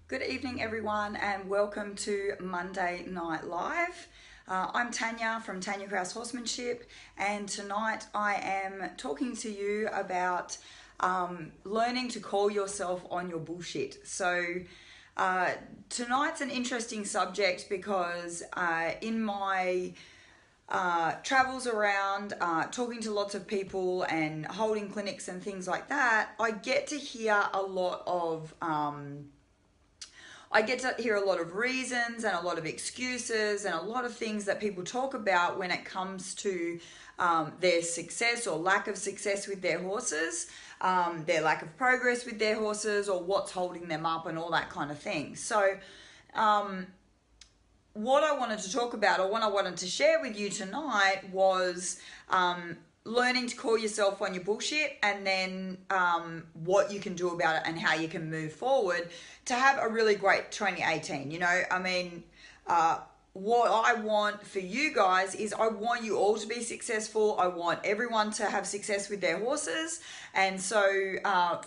Good evening, everyone, and welcome to Monday Night Live. I'm Tanja from Tanja Kraus Horsemanship, and tonight I am talking to you about learning to call yourself on your bullshit. So tonight's an interesting subject because in my travels around, talking to lots of people and holding clinics and things like that, I get to hear a lot of reasons and a lot of excuses and a lot of things that people talk about when it comes to their success or lack of success with their horses, their lack of progress with their horses, or what's holding them up and all that kind of thing. So what I wanted to talk about, or what I wanted to share with you tonight, was learning to call yourself on your bullshit, and then what you can do about it and how you can move forward to have a really great 2018. What I want for you guys is I want you all to be successful. I want everyone to have success with their horses. And so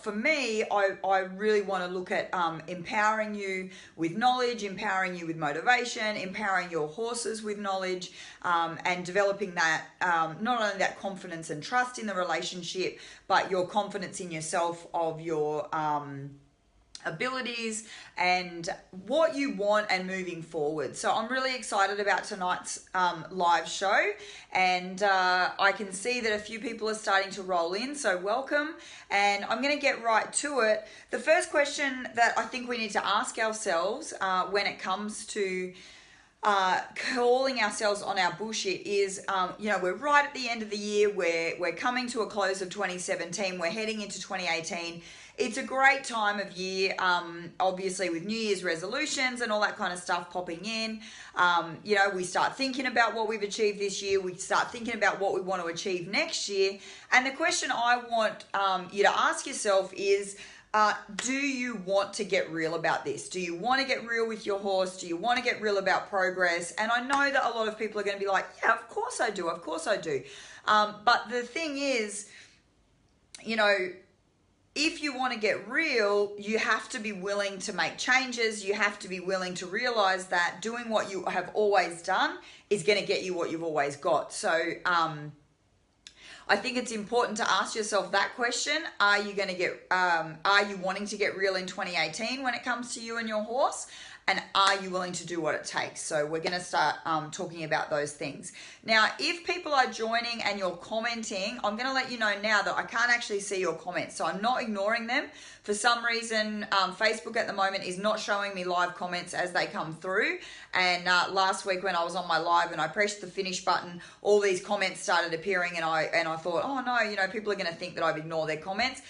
for me, I really want to look at empowering you with knowledge, empowering you with motivation, empowering your horses with knowledge, and developing that, not only that confidence and trust in the relationship, but your confidence in yourself, of your abilities and what you want and moving forward. So I'm really excited about tonight's live show, and I can see that a few people are starting to roll in, so welcome. And I'm going to get right to it. The first question that I think we need to ask ourselves when it comes to calling ourselves on our bullshit is, we're right at the end of the year, we're coming to a close of 2017, we're heading into 2018. It's a great time of year, obviously with New Year's resolutions and all that kind of stuff popping in. We start thinking about what we've achieved this year. We start thinking about what we want to achieve next year. And the question I want you to ask yourself is, do you want to get real about this? Do you want to get real with your horse? Do you want to get real about progress? And I know that a lot of people are going to be like, yeah, of course I do. Of course I do. But the thing is, if you want to get real, you have to be willing to make changes. You have to be willing to realize that doing what you have always done is going to get you what you've always got. So I think it's important to ask yourself that question. Are you wanting to get real in 2018 when it comes to you and your horse? And are you willing to do what it takes? So we're going to start talking about those things. Now, if people are joining and you're commenting, I'm going to let you know now that I can't actually see your comments. So I'm not ignoring them. For some reason, Facebook at the moment is not showing me live comments as they come through. And last week when I was on my live and I pressed the finish button, all these comments started appearing, and I thought, oh no, people are going to think that I've ignored their comments,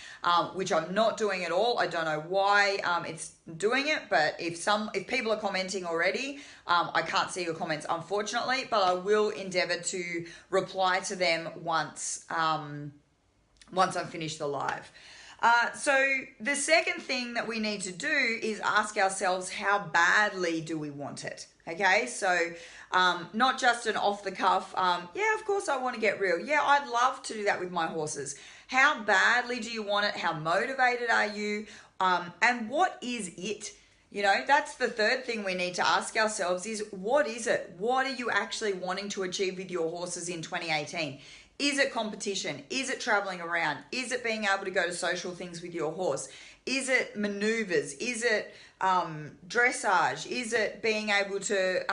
which I'm not doing at all. I don't know why it's doing it, but if people are commenting already, I can't see your comments, unfortunately, but I will endeavor to reply to them once I've finished the live. So the second thing that we need to do is ask ourselves, how badly do we want it? Okay, so not just an off the cuff, yeah, of course I want to get real. Yeah, I'd love to do that with my horses. How badly do you want it? How motivated are you? And what is it? That's the third thing we need to ask ourselves is, what is it? What are you actually wanting to achieve with your horses in 2018? Is it competition? Is it traveling around? Is it being able to go to social things with your horse? Is it maneuvers? Is it dressage? Is it being able to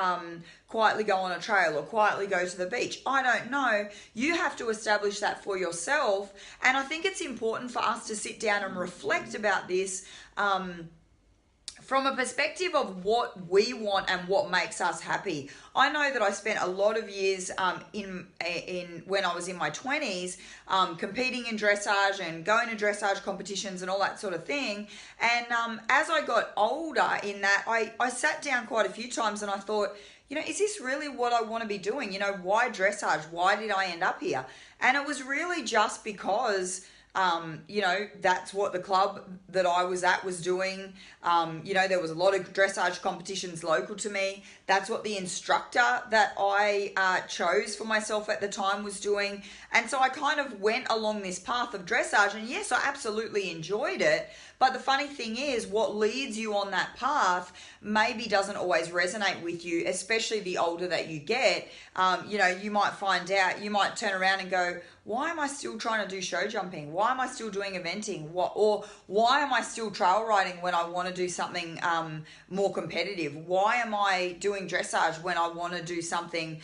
quietly go on a trail or quietly go to the beach? I don't know. You have to establish that for yourself. And I think it's important for us to sit down and reflect about this from a perspective of what we want and what makes us happy. I know that I spent a lot of years in when I was in my 20s competing in dressage and going to dressage competitions and all that sort of thing. And as I got older in that, I sat down quite a few times and I thought, is this really what I want to be doing? Why dressage? Why did I end up here? And it was really just because that's what the club that I was at was doing. There was a lot of dressage competitions local to me. That's what the instructor that I chose for myself at the time was doing. And so I kind of went along this path of dressage, and yes, I absolutely enjoyed it, But the funny thing is, what leads you on that path maybe doesn't always resonate with you, especially the older that you get. You might find out, you might turn around and go, why am I still trying to do show jumping? Why am I still doing eventing? Or why am I still trail riding when I want to do something more competitive? Why am I doing dressage when I want to do something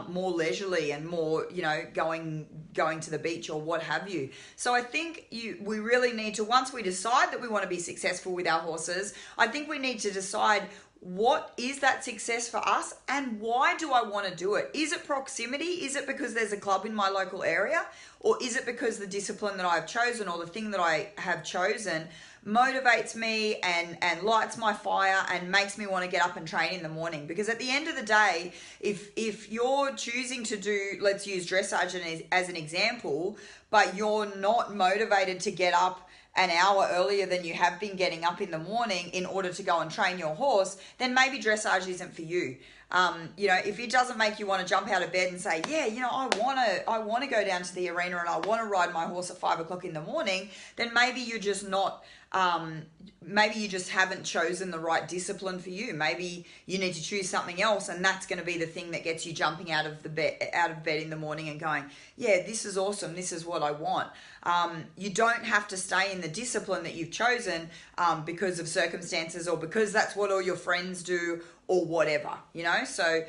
more leisurely and more, going to the beach or what have you? So I think we really need to, once we decide that we want to be successful with our horses, I think we need to decide, what is that success for us and why do I want to do it? Is it proximity? Is it because there's a club in my local area? Or is it because the discipline that I've chosen or the thing that I have chosen motivates me and lights my fire and makes me want to get up and train in the morning? Because at the end of the day, if you're choosing to do, let's use dressage as an example, but you're not motivated to get up an hour earlier than you have been getting up in the morning in order to go and train your horse, then maybe dressage isn't for you. If it doesn't make you want to jump out of bed and say, I want to go down to the arena and I want to ride my horse at 5 o'clock in the morning, then maybe you're just not, maybe you just haven't chosen the right discipline for you. Maybe you need to choose something else, and that's going to be the thing that gets you jumping out of bed in the morning and going, yeah, this is awesome. This is what I want. You don't have to stay in the discipline that you've chosen because of circumstances or because that's what all your friends do or whatever, So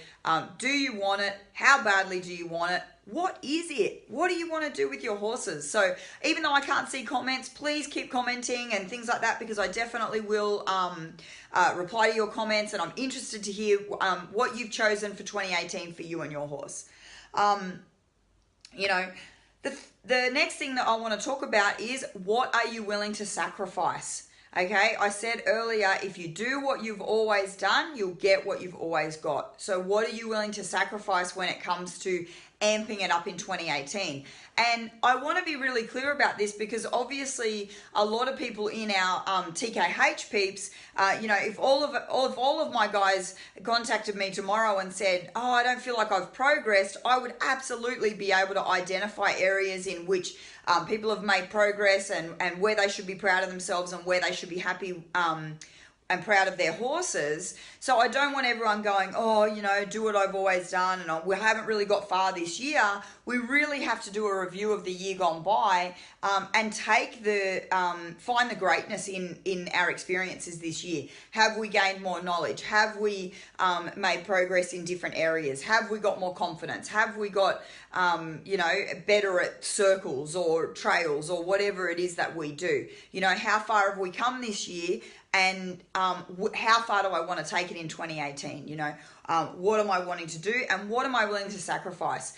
do you want it? How badly do you want it? What is it? What do you want to do with your horses? So even though I can't see comments, please keep commenting and things like that, because I definitely will reply to your comments, and I'm interested to hear what you've chosen for 2018 for you and your horse. The next thing that I want to talk about is, what are you willing to sacrifice? Okay, I said earlier, if you do what you've always done, you'll get what you've always got. So what are you willing to sacrifice when it comes to amping it up in 2018? And I want to be really clear about this, because obviously a lot of people in our TKH peeps, if all of my guys contacted me tomorrow and said, oh, I don't feel like I've progressed, I would absolutely be able to identify areas in which people have made progress and where they should be proud of themselves and where they should be happy and proud of their horses. So I don't want everyone going, do what I've always done and we haven't really got far this year. We really have to do a review of the year gone by and find the greatness in our experiences this year. Have we gained more knowledge? Have we made progress in different areas? Have we got more confidence? Have we got, better at circles or trails or whatever it is that we do? How far have we come this year? And how far do I want to take it in 2018? What am I wanting to do and what am I willing to sacrifice?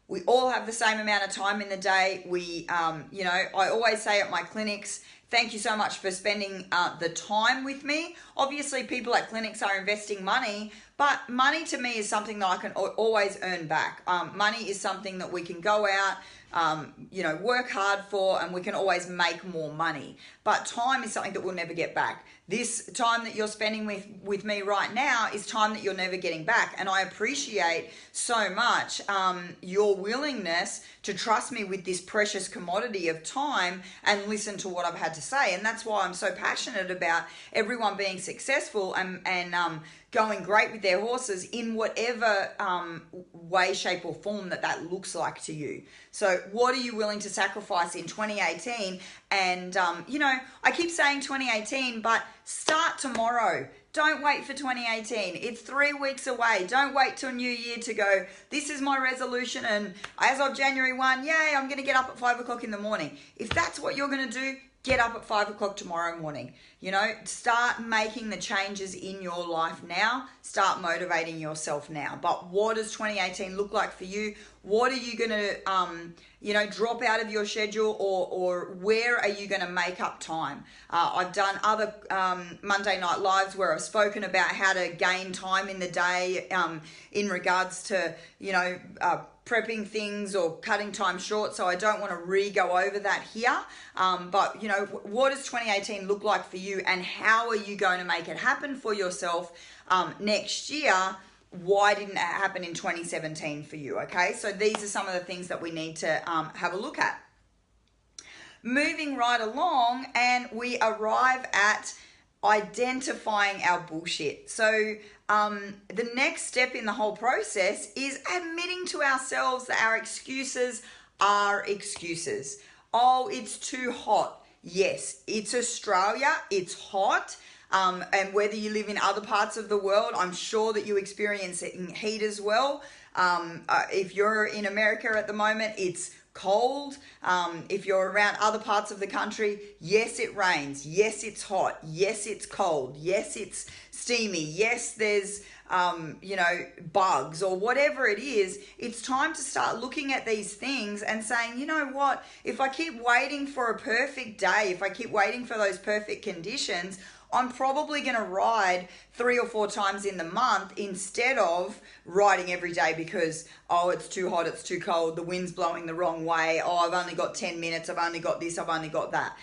We all have the same amount of time in the day. I always say at my clinics, thank you so much for spending the time with me. Obviously, people at clinics are investing money, but money to me is something that I can always earn back. Money is something that we can go out, work hard for, and we can always make more money. But time is something that we'll never get back. This time that you're spending with me right now is time that you're never getting back. And I appreciate so much your willingness to trust me with this precious commodity of time and listen to what I've had to say. And that's why I'm so passionate about everyone being successful and going great with their horses in whatever way, shape or form that looks like to you. So what are you willing to sacrifice in 2018? And, I keep saying 2018, but start tomorrow. Don't wait for 2018. It's 3 weeks away. Don't wait till New Year to go, this is my resolution, and as of January 1, yay, I'm going to get up at 5 o'clock in the morning. If that's what you're going to do, get up at 5 o'clock tomorrow morning. Start making the changes in your life now. Start motivating yourself now. But what does 2018 look like for you? What are you going to, drop out of your schedule, or where are you going to make up time? I've done other Monday Night Lives where I've spoken about how to gain time in the day in regards to, prepping things or cutting time short, so I don't want to re-go over that here. But, what does 2018 look like for you, and how are you going to make it happen for yourself next year? Why didn't it happen in 2017 for you? Okay, so these are some of the things that we need to have a look at. moving right along, and we arrive at identifying our bullshit. So the next step in the whole process is admitting to ourselves that our excuses are excuses. Oh, it's too hot. Yes, it's Australia. It's hot. And whether you live in other parts of the world, I'm sure that you experience it in heat as well. If you're in America at the moment, it's cold. If you're around other parts of the country, yes, it rains. Yes, it's hot. Yes, it's cold. Yes, it's steamy. Yes, there's, bugs or whatever it is. It's time to start looking at these things and saying, you know what, if I keep waiting for a perfect day, if I keep waiting for those perfect conditions, I'm probably going to ride 3 or 4 times in the month instead of riding every day because, oh, it's too hot, it's too cold, the wind's blowing the wrong way, oh, I've only got 10 minutes, I've only got this, I've only got that.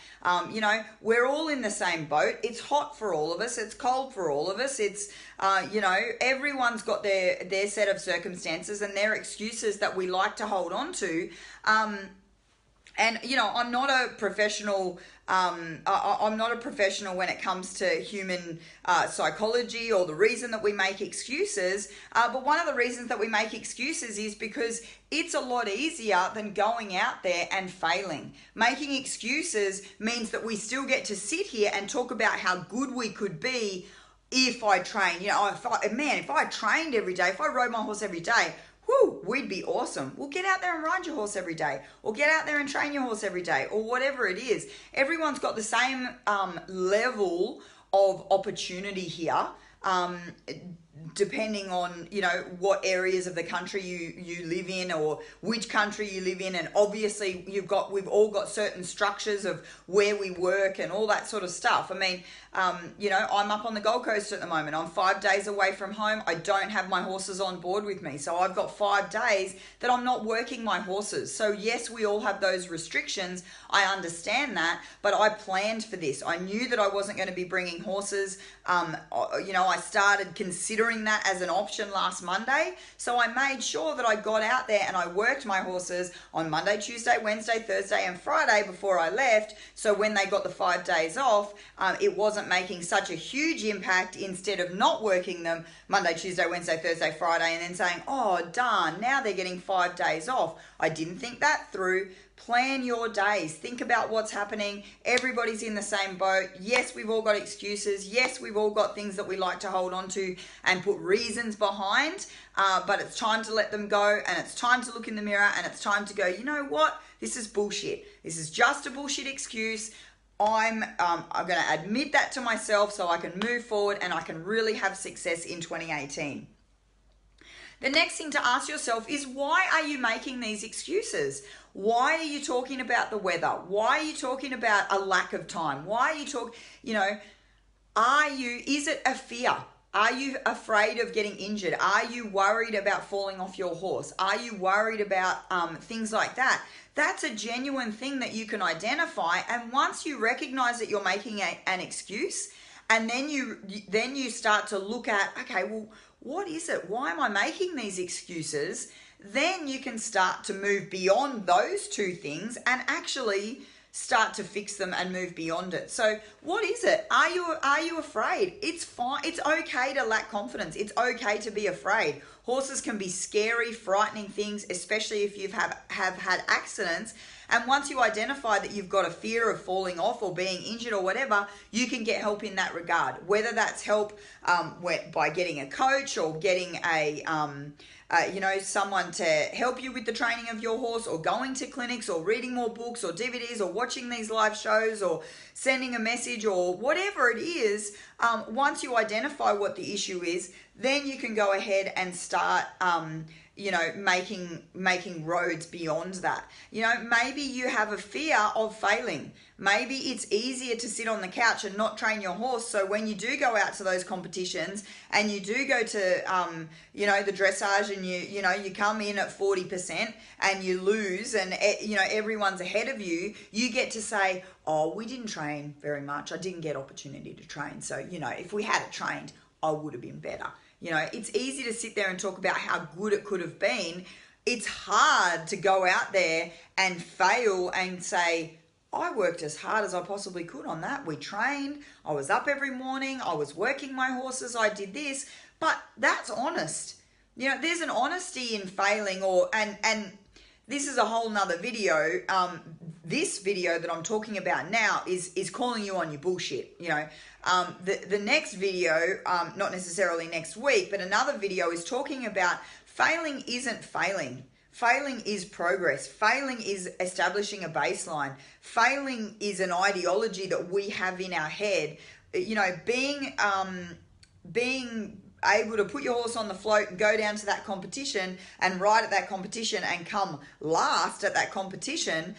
We're all in the same boat. It's hot for all of us. It's cold for all of us. It's, everyone's got their set of circumstances and their excuses that we like to hold on to. And, I'm not a professional. I'm not a professional when it comes to human psychology or the reason that we make excuses. But one of the reasons that we make excuses is because it's a lot easier than going out there and failing. Making excuses means that we still get to sit here and talk about how good we could be if I train. If I trained every day, if I rode my horse every day, whoo, we'd be awesome. Well, get out there and ride your horse every day, or get out there and train your horse every day, or whatever it is. Everyone's got the same level of opportunity here, depending on, what areas of the country you live in or which country you live in. And obviously we've all got certain structures of where we work and all that sort of stuff. I mean, I'm up on the Gold Coast at the moment. I'm 5 days away from home. I don't have my horses on board with me. So I've got 5 days that I'm not working my horses. So yes, we all have those restrictions. I understand that, but I planned for this. I knew that I wasn't going to be bringing horses. I started considering that as an option last Monday. So I made sure that I got out there and I worked my horses on Monday, Tuesday, Wednesday, Thursday, and Friday before I left. So when they got the 5 days off, it wasn't making such a huge impact instead of not working them Monday, Tuesday, Wednesday, Thursday, Friday, and then saying, oh, darn, now they're getting 5 days off. I didn't think that through. Plan your days. Think about what's happening. Everybody's in the same boat. Yes, we've all got excuses. Yes, we've all got things that we like to hold on to and put reasons behind, but it's time to let them go, and it's time to look in the mirror, and it's time to go, you know what? This is bullshit. This is just a bullshit excuse. I'm going to admit that to myself so I can move forward and I can really have success in 2018. The next thing to ask yourself is, why are you making these excuses? Why are you talking about the weather? Why are you talking about a lack of time? Why are you is it a fear? Are you afraid of getting injured? Are you worried about falling off your horse? Are you worried about things like that? That's a genuine thing that you can identify. And once you recognize that you're making an excuse, and then you start to look at, okay, well, what is it? Why am I making these excuses? Then you can start to move beyond those two things and actually start to fix them and move beyond it. So what is it? Are you afraid? It's fine. It's okay to lack confidence. It's okay to be afraid. Horses can be scary, frightening things, especially if you've have had accidents. And once you identify that you've got a fear of falling off or being injured or whatever, you can get help in that regard. Whether that's help by getting a coach or getting someone to help you with the training of your horse, or going to clinics, or reading more books or DVDs, or watching these live shows, or sending a message, or whatever it is. Once you identify what the issue is, then you can go ahead and start making roads beyond that. Maybe you have a fear of failing. Maybe it's easier to sit on the couch and not train your horse. So when you do go out to those competitions and you do go to, the dressage, and you come in at 40% and you lose, and everyone's ahead of you, you get to say, oh, we didn't train very much. I didn't get opportunity to train. So, if we had trained, I would have been better. It's easy to sit there and talk about how good it could have been. It's hard to go out there and fail and say, I worked as hard as I possibly could on that. We trained. I was up every morning. I was working my horses. I did this. But that's honest. You know, there's an honesty in failing, and this is a whole nother video. This video that I'm talking about now is calling you on your bullshit. You know, the next video, not necessarily next week, but another video is talking about failing isn't failing. Failing is progress. Failing is establishing a baseline. Failing is an ideology that we have in our head. You know, being able to put your horse on the float and go down to that competition and ride at that competition and come last at that competition,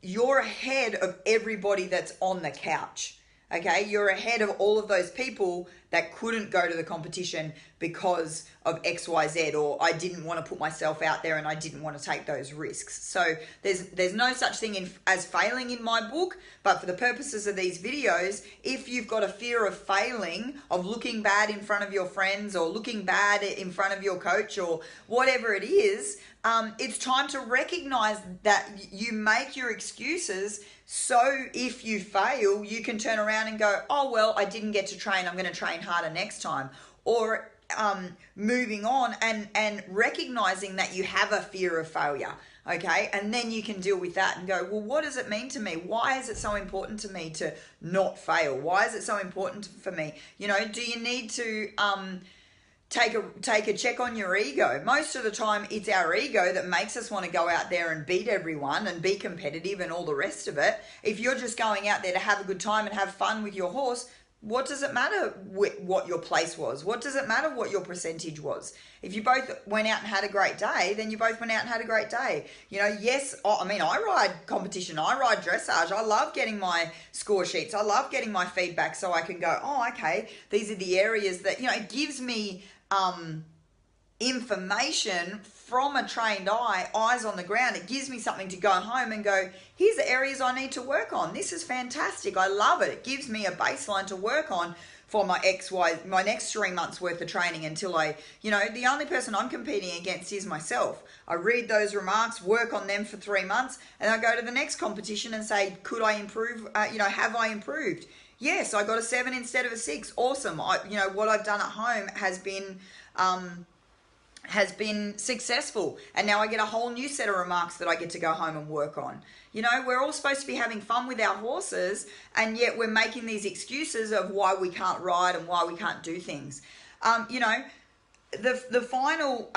you're ahead of everybody that's on the couch. Okay, you're ahead of all of those people that couldn't go to the competition because of XYZ, or I didn't want to put myself out there and I didn't want to take those risks. So there's no such thing as failing in my book, but for the purposes of these videos, if you've got a fear of failing, of looking bad in front of your friends or looking bad in front of your coach or whatever it is, it's time to recognize that you make your excuses. So if you fail, you can turn around and go, oh, well, I didn't get to train. I'm going to train harder next time. Or moving on and recognizing that you have a fear of failure. Okay. And then you can deal with that and go, well, what does it mean to me? Why is it so important to me to not fail? Why is it so important for me? You know, do you need to take a check on your ego? Most of the time it's our ego that makes us want to go out there and beat everyone and be competitive and all the rest of it. If you're just going out there to have a good time and have fun with your horse, what does it matter what your place was? What does it matter what your percentage was? If you both went out and had a great day, then you both went out and had a great day. You know, yes, I mean, I ride competition, I ride dressage. I love getting my score sheets. I love getting my feedback so I can go, oh, okay, these are the areas that, you know, it gives me information from a trained eye, eyes on the ground. It gives me something to go home and go, here's the areas I need to work on. This is fantastic. I love it. It gives me a baseline to work on for my my next 3 months worth of training until you know, the only person I'm competing against is myself. I read those remarks, work on them for 3 months, and I go to the next competition and say, could I improve? You know, have I improved? Yes, I got a 7 instead of a 6. Awesome. You know, what I've done at home has been successful. And now I get a whole new set of remarks that I get to go home and work on. You know, we're all supposed to be having fun with our horses, and yet we're making these excuses of why we can't ride and why we can't do things. You know, the final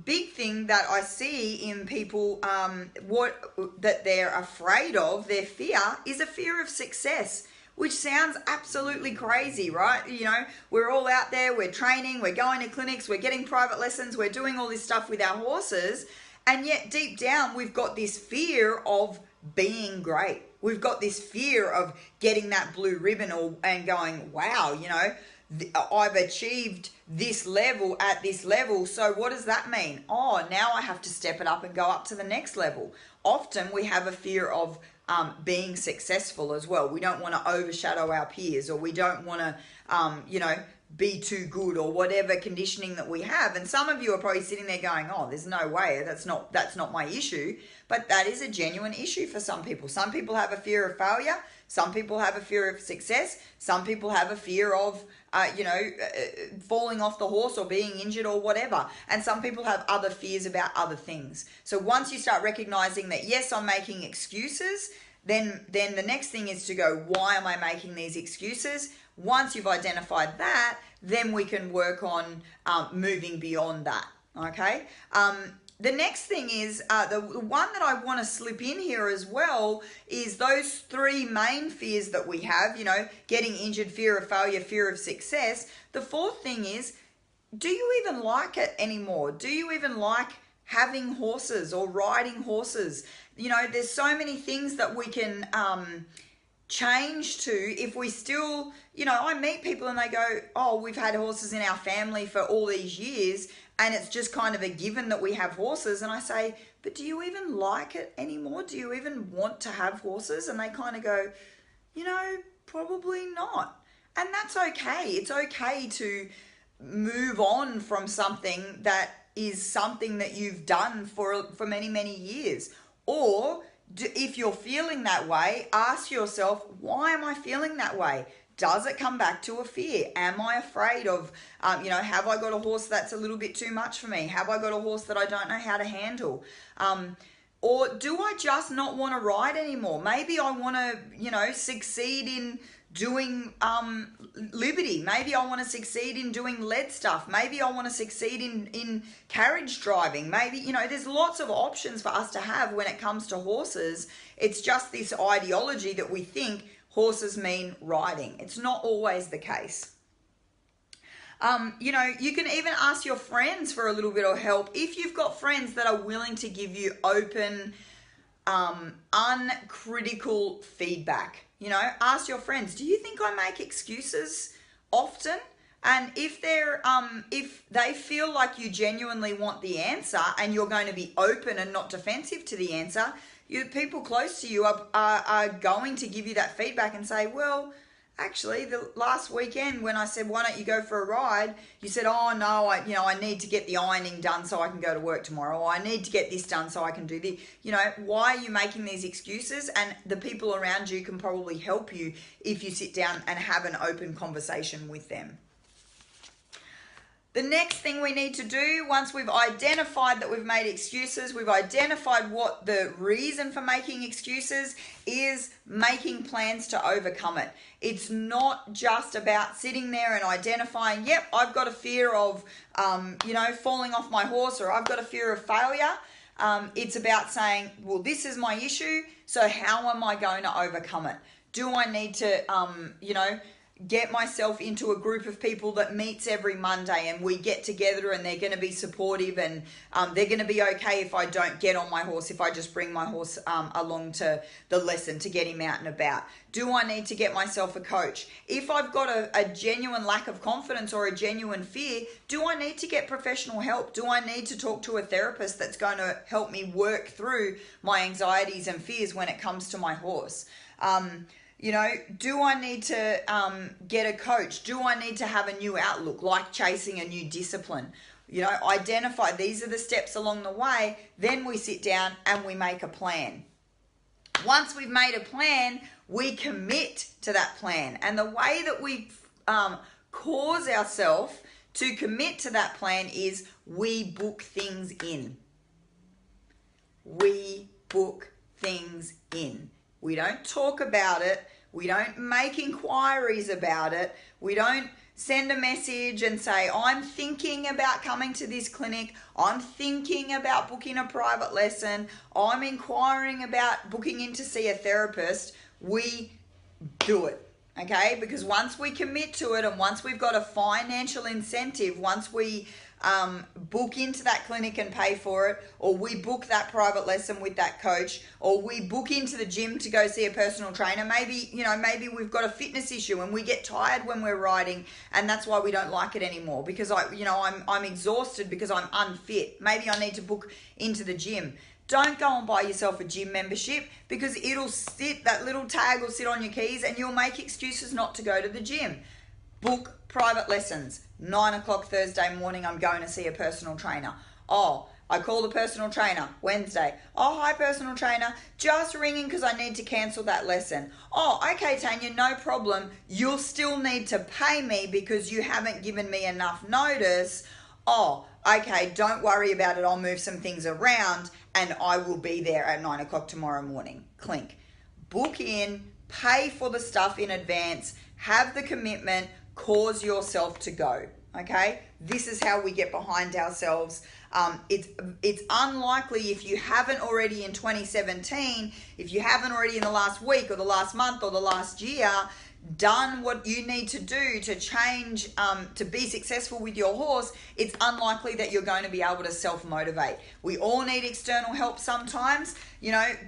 big thing that I see in people, that they're afraid of, their fear, is a fear of success. Which sounds absolutely crazy, right? You know, we're all out there, we're training, we're going to clinics, we're getting private lessons, we're doing all this stuff with our horses, and yet deep down we've got this fear of being great. We've got this fear of getting that blue ribbon and going, wow, you know, I've achieved this level at this level, so what does that mean? Oh, now I have to step it up and go up to the next level. Often we have a fear of being successful as well. We don't want to overshadow our peers, or we don't want to, you know, be too good, or whatever conditioning that we have. And some of you are probably sitting there going, oh, there's no way, that's not my issue. But that is a genuine issue for some people. Some people have a fear of failure. Some people have a fear of success. Some people have a fear of, you know, falling off the horse or being injured or whatever. And some people have other fears about other things. So once you start recognizing that, yes, I'm making excuses, then the next thing is to go, why am I making these excuses? Once you've identified that, then we can work on moving beyond that, okay? The next thing is, the one that I want to slip in here as well is those 3 main fears that we have, you know, getting injured, fear of failure, fear of success. The 4th thing is, do you even like it anymore? Do you even like having horses or riding horses? You know, there's so many things that we can change to if we still, you know, I meet people and they go, oh, we've had horses in our family for all these years, and it's just kind of a given that we have horses. And I say, but do you even like it anymore? Do you even want to have horses? And they kind of go, you know, probably not. And that's okay. It's okay to move on from something that is something that you've done for many, many years. Or if you're feeling that way, ask yourself, why am I feeling that way? Does it come back to a fear? Am I afraid of, have I got a horse that's a little bit too much for me? Have I got a horse that I don't know how to handle? Or do I just not want to ride anymore? Maybe I want to, succeed in doing liberty. Maybe I want to succeed in doing lead stuff. Maybe I want to succeed in carriage driving. Maybe, there's lots of options for us to have when it comes to horses. It's just this ideology that we think horses mean riding. It's not always the case. You can even ask your friends for a little bit of help if you've got friends that are willing to give you open, uncritical feedback. Ask your friends, do you think I make excuses often? And if they feel like you genuinely want the answer and you're going to be open and not defensive to the answer, people close to you are going to give you that feedback and say, well, actually, the last weekend when I said, why don't you go for a ride? You said, oh no, I need to get the ironing done so I can go to work tomorrow. Or I need to get this done so I can do the, why are you making these excuses? And the people around you can probably help you if you sit down and have an open conversation with them. The next thing we need to do, once we've identified that we've made excuses, we've identified what the reason for making excuses is, making plans to overcome it. It's not just about sitting there and identifying, yep, I've got a fear of, falling off my horse, or I've got a fear of failure. It's about saying, well, this is my issue, so how am I going to overcome it? Do I need to, get myself into a group of people that meets every Monday and we get together and they're going to be supportive and they're going to be okay if I don't get on my horse, if I just bring my horse along to the lesson to get him out and about? Do I need to get myself a coach? If I've got a genuine lack of confidence or a genuine fear, do I need to get professional help? Do I need to talk to a therapist that's going to help me work through my anxieties and fears when it comes to my horse? Do I need to get a coach? Do I need to have a new outlook, like chasing a new discipline? Identify, these are the steps along the way. Then we sit down and we make a plan. Once we've made a plan, we commit to that plan. And the way that we cause ourselves to commit to that plan is we book things in. We book things in. We don't talk about it. We don't make inquiries about it. We don't send a message and say, I'm thinking about coming to this clinic. I'm thinking about booking a private lesson. I'm inquiring about booking in to see a therapist. We do it, okay? Because once we commit to it and once we've got a financial incentive, once we book into that clinic and pay for it, or we book that private lesson with that coach, or we book into the gym to go see a personal trainer. Maybe we've got a fitness issue and we get tired when we're riding and that's why we don't like it anymore, because I'm exhausted because I'm unfit. Maybe I need to book into the gym. Don't go and buy yourself a gym membership, because that little tag will sit on your keys and you'll make excuses not to go to the gym. Book private lessons. 9 o'clock Thursday morning, I'm going to see a personal trainer. Oh, I call the personal trainer Wednesday. Oh, hi, personal trainer. Just ringing because I need to cancel that lesson. Oh, okay, Tanya, no problem. You'll still need to pay me because you haven't given me enough notice. Oh, okay, don't worry about it. I'll move some things around and I will be there at 9 o'clock tomorrow morning. Clink. Book in, pay for the stuff in advance, have the commitment, cause yourself to go, okay? This is how we get behind ourselves. It's unlikely, if you haven't already in 2017, if you haven't already in the last week or the last month or the last year done what you need to do to change, to be successful with your horse, it's unlikely that you're going to be able to self-motivate. We all need external help sometimes.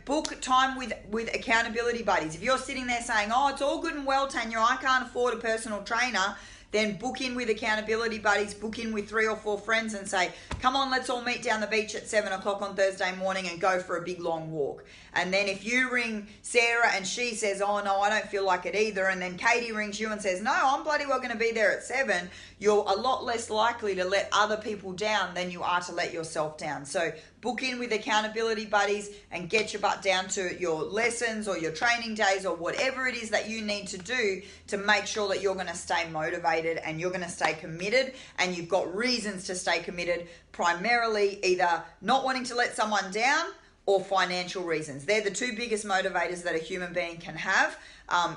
Book time with accountability buddies. If you're sitting there saying, oh, it's all good and well, Tanya, I can't afford a personal trainer, then book in with accountability buddies, book in with 3 or 4 friends and say, come on, let's all meet down the beach at 7 o'clock on Thursday morning and go for a big long walk. And then if you ring Sarah and she says, oh no, I don't feel like it either, and then Katie rings you and says, no, I'm bloody well going to be there at 7, you're a lot less likely to let other people down than you are to let yourself down. So book in with accountability buddies and get your butt down to your lessons or your training days or whatever it is that you need to do to make sure that you're going to stay motivated and you're going to stay committed, and you've got reasons to stay committed, primarily either not wanting to let someone down or financial reasons. They're the two biggest motivators that a human being can have,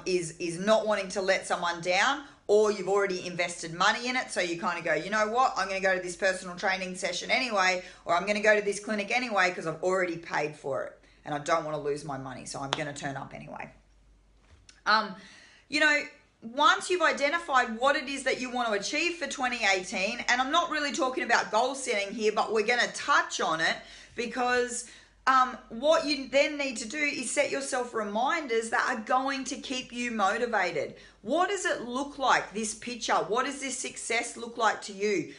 is not wanting to let someone down, or you've already invested money in it, so you kind of go, you know what, I'm going to go to this personal training session anyway, or I'm going to go to this clinic anyway because I've already paid for it and I don't want to lose my money, so I'm going to turn up anyway. You know, once you've identified what it is that you want to achieve for 2018, and I'm not really talking about goal setting here, but we're going to touch on it because what you then need to do is set yourself reminders that are going to keep you motivated. What does it look like, this picture? What does this success look like to you?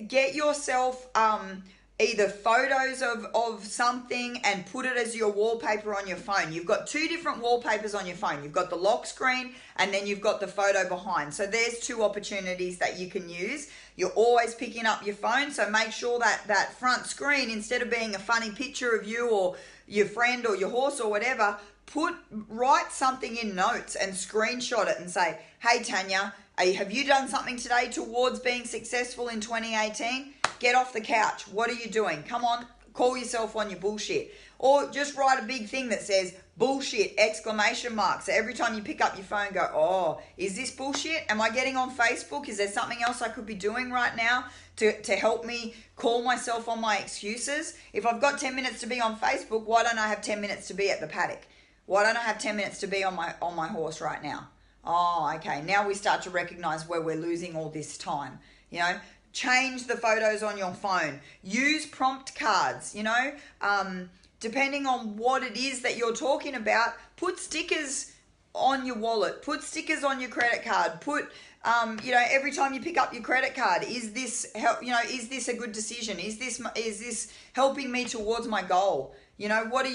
Get yourself either photos of something and put it as your wallpaper on your phone. You've got two different wallpapers on your phone. You've got the lock screen and then you've got the photo behind. So there's two opportunities that you can use. You're always picking up your phone, so make sure that that front screen, instead of being a funny picture of you or your friend or your horse or whatever, write something in notes and screenshot it and say, hey Tanya, have you done something today towards being successful in 2018? Get off the couch. What are you doing? Come on, call yourself on your bullshit. Or just write a big thing that says bullshit, exclamation mark. So every time you pick up your phone, go, oh, is this bullshit? Am I getting on Facebook? Is there something else I could be doing right now to help me call myself on my excuses? If I've got 10 minutes to be on Facebook, why don't I have 10 minutes to be at the paddock? Why don't I have 10 minutes to be on my horse right now? Oh, okay. Now we start to recognize where we're losing all this time. You know, change the photos on your phone. Use prompt cards, you know. Depending on what it is that you're talking about, put stickers on your wallet, put stickers on your credit card, put, you know, every time you pick up your credit card, is this is this a good decision? Is this helping me towards my goal? You know, what are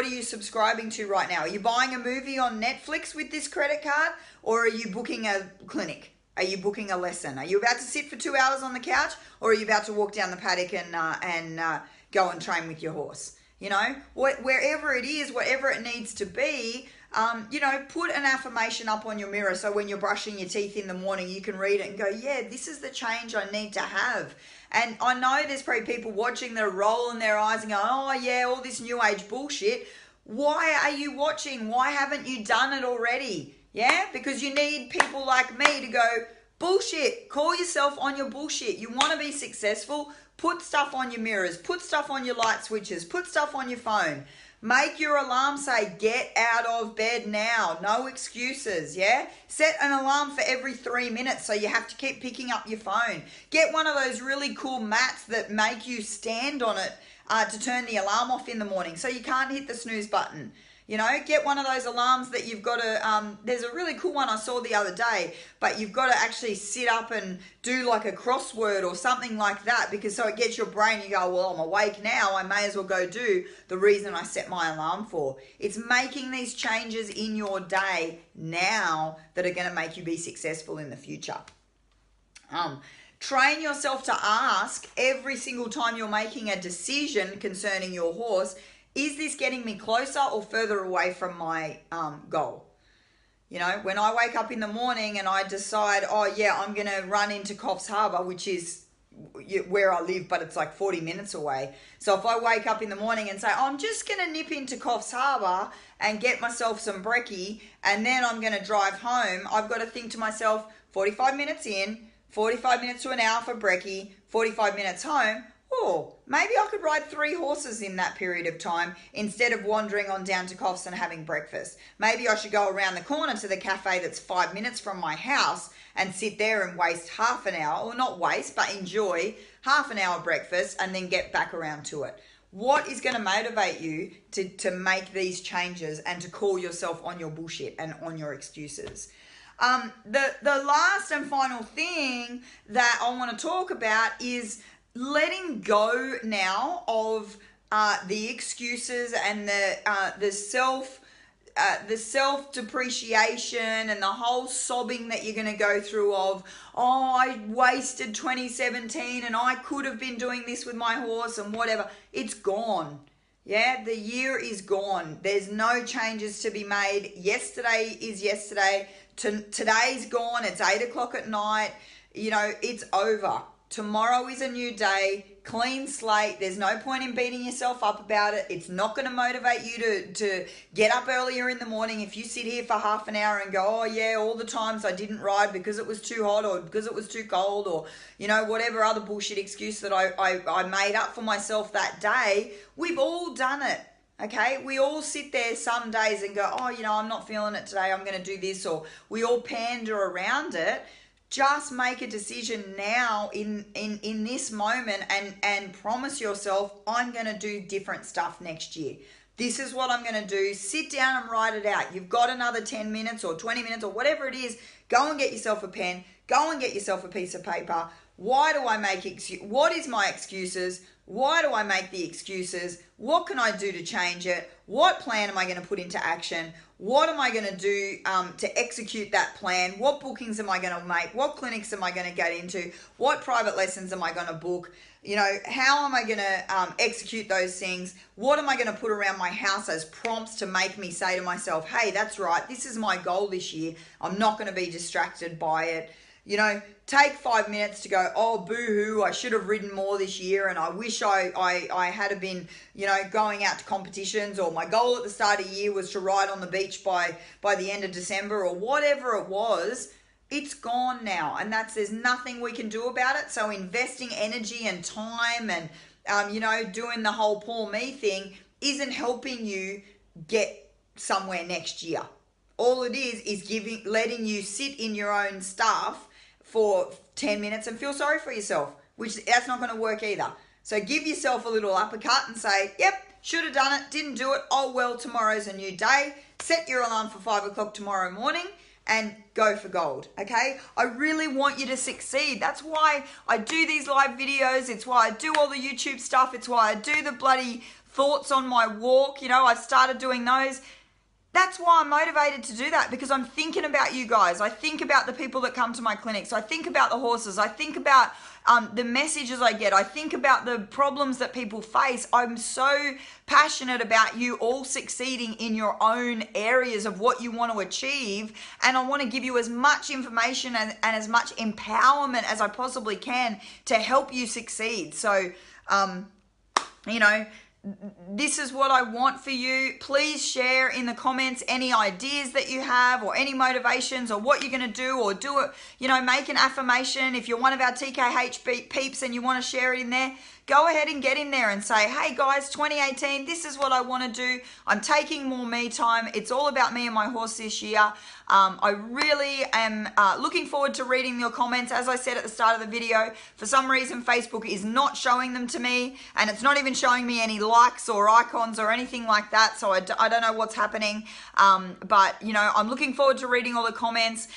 you subscribing to right now? Are you buying a movie on Netflix with this credit card, or are you booking a clinic? Are you booking a lesson? Are you about to sit for 2 hours on the couch, or are you about to walk down the paddock and go and train with your horse? You know, wherever it is, whatever it needs to be, you know, put an affirmation up on your mirror so when you're brushing your teeth in the morning, you can read it and go, yeah, this is the change I need to have. And I know there's probably people watching that are rolling their eyes and going, oh yeah, all this new age bullshit. Why are you watching? Why haven't you done it already? Yeah, because you need people like me to go, bullshit, call yourself on your bullshit. You want to be successful? Put stuff on your mirrors, put stuff on your light switches, put stuff on your phone. Make your alarm say, get out of bed now. No excuses, yeah? Set an alarm for every 3 minutes so you have to keep picking up your phone. Get one of those really cool mats that make you stand on it to turn the alarm off in the morning so you can't hit the snooze button. You know, get one of those alarms that you've got to, there's a really cool one I saw the other day, but you've got to actually sit up and do like a crossword or something like that, because so it gets your brain, you go, well, I'm awake now, I may as well go do the reason I set my alarm for. It's making these changes in your day now that are going to make you be successful in the future. Train yourself to ask every single time you're making a decision concerning your horse, is this getting me closer or further away from my goal? You know, when I wake up in the morning and I decide, oh yeah, I'm going to run into Coffs Harbour, which is where I live, but it's like 40 minutes away. So if I wake up in the morning and say, oh, I'm just going to nip into Coffs Harbour and get myself some brekkie, and then I'm going to drive home, I've got to think to myself, 45 minutes in, 45 minutes to an hour for brekkie, 45 minutes home. Oh, maybe I could ride 3 horses in that period of time instead of wandering on down to Coffs and having breakfast. Maybe I should go around the corner to the cafe that's 5 minutes from my house and sit there and waste half an hour, or not waste, but enjoy half an hour breakfast and then get back around to it. What is going to motivate you to make these changes and to call yourself on your bullshit and on your excuses? The last and final thing that I want to talk about is letting go now of the excuses and the self the self-depreciation and the whole sobbing that you're going to go through of, oh, I wasted 2017 and I could have been doing this with my horse and whatever. It's gone. Yeah, the year is gone. There's no changes to be made. Yesterday is yesterday. Today's gone. It's 8 o'clock at night. You know, it's over. Tomorrow is a new day. Clean slate. There's no point in beating yourself up about it. It's not going to motivate you to get up earlier in the morning if you sit here for half an hour and go, oh yeah, all the times I didn't ride because it was too hot or because it was too cold or, you know, whatever other bullshit excuse that I made up for myself that day. We've all done it. Okay, we all sit there some days and go, oh, you know, I'm not feeling it today. I'm going to do this, or we all pander around it. Just make a decision now in this moment and promise yourself, I'm going to do different stuff next year. This is what I'm going to do. Sit down and write it out. You've got another 10 minutes or 20 minutes or whatever it is. Go and get yourself a pen. Go and get yourself a piece of paper. Why do I make excuses? What is my excuses? Why do I make the excuses? What can I do to change it? What plan am I going to put into action? What am I going to do to execute that plan? What bookings am I going to make? What clinics am I going to get into? What private lessons am I going to book? You know, how am I going to execute those things? What am I going to put around my house as prompts to make me say to myself, hey, that's right, this is my goal this year. I'm not going to be distracted by it. You know, take 5 minutes to go, oh, boo-hoo, I should have ridden more this year and I wish I had been, you know, going out to competitions, or my goal at the start of the year was to ride on the beach by the end of December, or whatever it was. It's gone now, and there's nothing we can do about it. So investing energy and time and, you know, doing the whole poor me thing isn't helping you get somewhere next year. All it is letting you sit in your own stuff for 10 minutes and feel sorry for yourself, which that's not going to work either. So give yourself a little uppercut and say, yep, should have done it, didn't do it. Oh, well, tomorrow's a new day. Set your alarm for 5 o'clock tomorrow morning and go for gold, okay? I really want you to succeed. That's why I do these live videos. It's why I do all the YouTube stuff. It's why I do the bloody thoughts on my walk. You know, I've started doing those. That's why I'm motivated to do that, because I'm thinking about you guys. I think about the people that come to my clinics. I think about the horses. I think about the messages I get. I think about the problems that people face. I'm so passionate about you all succeeding in your own areas of what you want to achieve. And I want to give you as much information and as much empowerment as I possibly can to help you succeed. So, you know, this is what I want for you. Please share in the comments any ideas that you have, or any motivations, or what you're going to do, or do it, you know, make an affirmation. If you're one of our TKH peeps and you want to share it in there, go ahead and get in there and say, hey guys, 2018, this is what I want to do. I'm taking more me time. It's all about me and my horse this year. I really am looking forward to reading your comments. As I said at the start of the video, for some reason Facebook is not showing them to me, and it's not even showing me any likes or icons or anything like that, so I don't know what's happening, but you know, I'm looking forward to reading all the comments.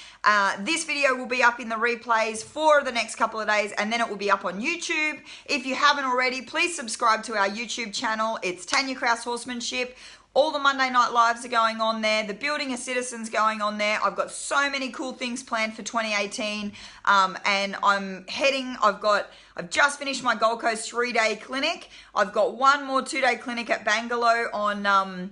This video will be up in the replays for the next couple of days, and then it will be up on YouTube. If you haven't already, please subscribe to our YouTube channel. It's Tanja Kraus Horsemanship. All the Monday night lives are going on there. The Building a Citizen's going on there. I've got so many cool things planned for 2018. And I've just finished my Gold Coast 3-day clinic. I've got one more 2-day clinic at Bangalore on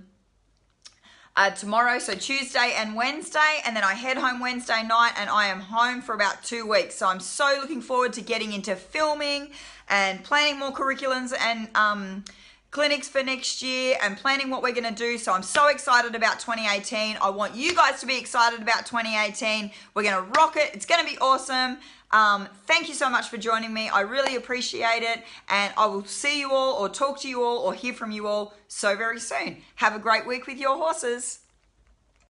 tomorrow, so Tuesday and Wednesday, and then I head home Wednesday night, and I am home for about 2 weeks. So I'm so looking forward to getting into filming and planning more curriculums and clinics for next year, and planning what we're going to do. So I'm so excited about 2018. I want you guys to be excited about 2018. We're going to rock it. It's going to be awesome. Thank you so much for joining me. I really appreciate it, and I will see you all, or talk to you all, or hear from you all so very soon. Have a great week with your horses.